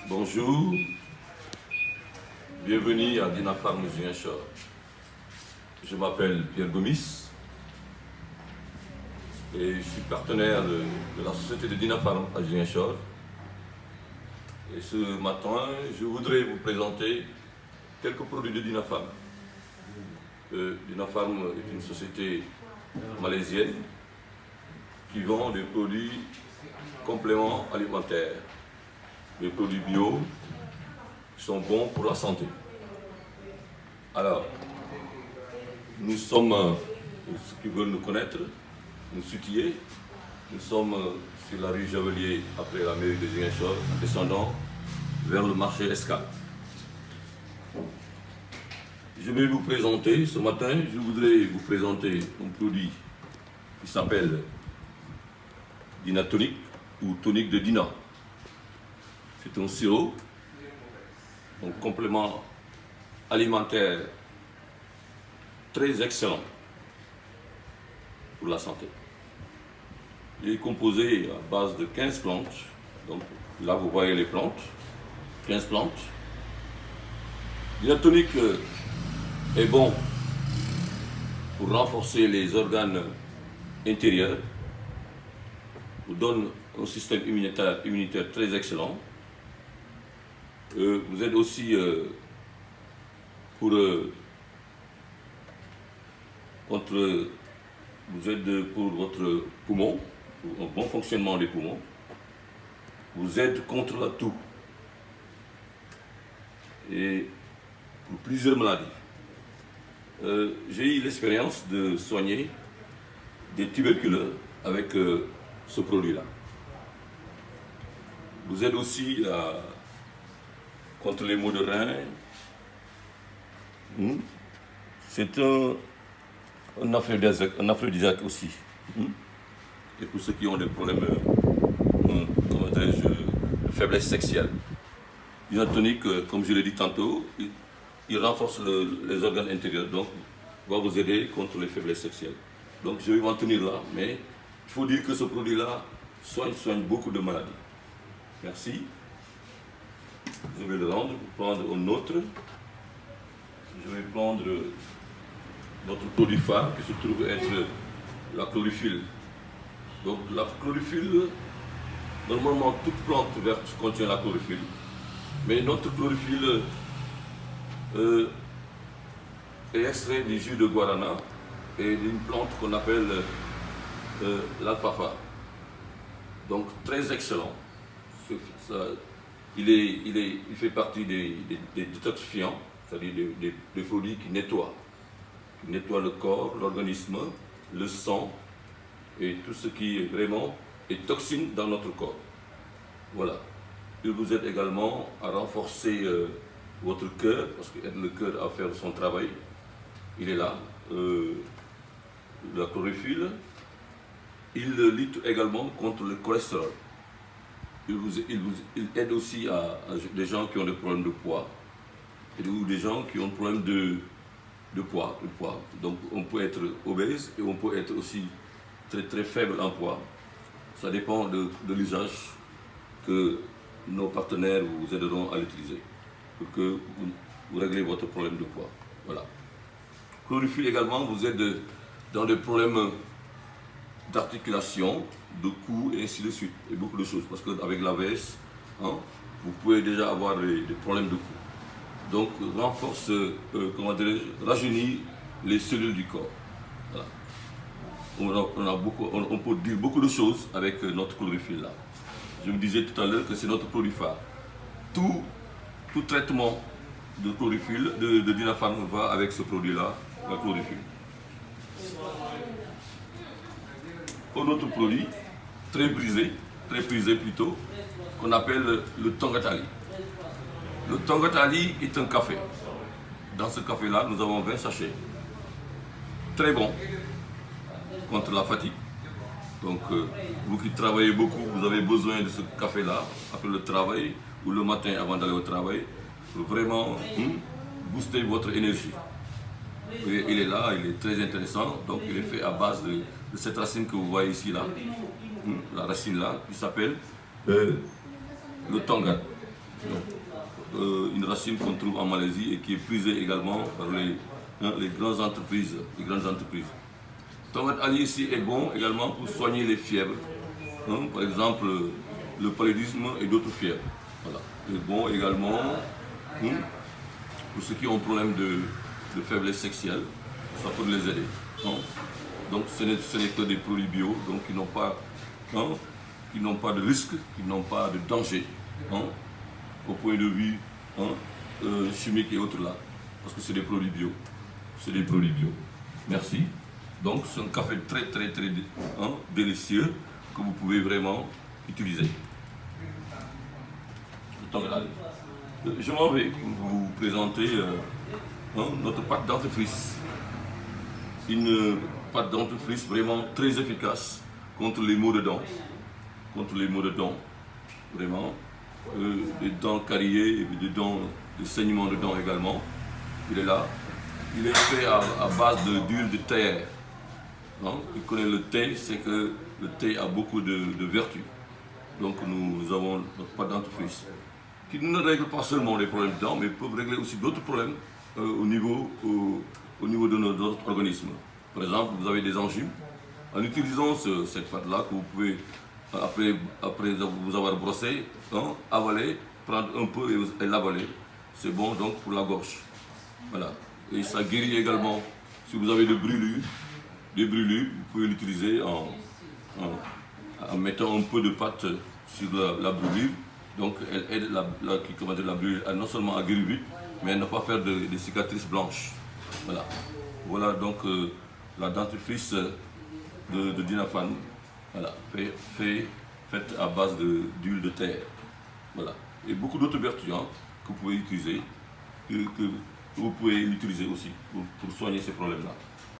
Bonjour, bienvenue à Dinafarm Ziguinchor. Je m'appelle Pierre Gomis et je suis partenaire de la société de Dinafarm à Ziguinchor. Et ce matin, je voudrais vous présenter quelques produits de Dinafarm. Dinafarm est une société malaisienne qui vend des produits compléments alimentaires, des produits bio qui sont bons pour la santé. Alors, nous sommes, pour ceux qui veulent nous connaître, nous situer, nous sommes sur la rue Javelier après la mairie de Ziguinchor, en descendant vers le marché Escale. Je vais vous présenter, ce matin, je voudrais vous présenter un produit qui s'appelle Dinatonic ou tonique de Dina. C'est un sirop, un complément alimentaire très excellent pour la santé. Il est composé à base de 15 plantes. Donc là, vous voyez les plantes, 15 plantes. Dinatonic est bon pour renforcer les organes intérieurs, vous donne un système immunitaire très excellent. Vous êtes aussi pour votre poumon, pour un bon fonctionnement des poumons. Vous aide contre la toux et pour plusieurs maladies. J'ai eu l'expérience de soigner des tuberculeux avec ce produit-là. Vous aide aussi contre les maux de rein. C'est un aphrodisiaque aussi. Et pour ceux qui ont des problèmes de faiblesse sexuelle. Dinatonic, comme je l'ai dit tantôt, il renforce les organes intérieurs, donc va vous aider contre les faiblesses sexuelles. Donc je vais m'en tenir là, mais il faut dire que ce produit-là soigne beaucoup de maladies. Merci. Je vais le rendre pour prendre un autre. Je vais prendre notre produit phare qui se trouve être la chlorophylle. Donc la chlorophylle, normalement toute plante verte contient la chlorophylle. Mais notre chlorophylle est extrait du jus de guarana et d'une plante qu'on appelle l'alfalfa. Donc très excellent. Il fait partie des détoxifiants, c'est-à-dire des produits qui nettoient le corps, l'organisme, le sang et tout ce qui est vraiment est toxine dans notre corps. Voilà. Il vous aide également à renforcer votre cœur, parce qu'il aide le cœur à faire son travail. Il est là. La chlorophylle. Il lutte également contre le cholestérol. Il aide aussi à des gens qui ont des problèmes de poids ou des gens qui ont des problèmes de poids. Donc on peut être obèse et on peut être aussi très faible en poids. Ça dépend de l'usage que nos partenaires vous aideront à l'utiliser pour que vous réglez votre problème de poids. Voilà. Chlorophylle également vous aide dans des problèmes d'articulation, de cou et ainsi de suite, et beaucoup de choses, parce qu'avec l'AVS, vous pouvez déjà avoir des problèmes de cou. Donc renforce, rajeunit les cellules du corps. Voilà. On peut dire beaucoup de choses avec notre chlorophylle là. Je vous disais tout à l'heure que c'est notre produit phare. Tout traitement de chlorophylle, de Dinafarm va avec ce produit-là, la chlorophylle. Un autre produit, très prisé plutôt, qu'on appelle le Tongatali. Le Tongatali est un café. Dans ce café-là, nous avons 20 sachets. Très bon contre la fatigue. Donc, vous qui travaillez beaucoup, vous avez besoin de ce café-là après le travail ou le matin avant d'aller au travail pour vraiment booster votre énergie. Et il est là, il est très intéressant. Donc, il est fait à base de cette racine que vous voyez ici, là, la racine là, qui s'appelle le tongat. Une racine qu'on trouve en Malaisie et qui est prisée également par les grandes entreprises. Tomate Ali ici est bon également pour soigner les fièvres, par exemple le paludisme et d'autres fièvres. Voilà. Il est bon également pour ceux qui ont problème de faiblesse sexuelle, ça peut les aider. Donc ce n'est que des produits bio, donc qui n'ont pas de risque, qui n'ont pas de danger au point de vue chimique et autres là, parce que c'est des produits bio. Merci. Donc c'est un café très délicieux que vous pouvez vraiment utiliser. Je m'en vais vous présenter notre pâte dentifrice. Une pâte dentifrice vraiment très efficace contre les maux de dents. Vraiment. Des dents cariées et des saignements de dents également. Il est là. Il est fait à base d'huile de thé. Qui connaît le thé, c'est que le thé a beaucoup de vertus. Donc nous avons notre pâte dentifrice qui ne règle pas seulement les problèmes de dents, mais peut régler aussi d'autres problèmes au niveau de notre organisme. Par exemple, vous avez des angines. En utilisant cette pâte-là, que vous pouvez, après vous avoir brossé, avaler, prendre un peu et l'avaler. C'est bon donc pour la gorge. Voilà. Et ça guérit également. Si vous avez des brûlures, vous pouvez l'utiliser en mettant un peu de pâte sur la brûlure. Donc elle aide la brûlure non seulement à guérir vite, mais à ne pas faire des cicatrices blanches. Voilà donc la dentifrice de Dinafan. Voilà, faite à base d'huile de terre. Voilà. Et beaucoup d'autres vertus que vous pouvez utiliser, que vous pouvez utiliser aussi pour soigner ces problèmes-là.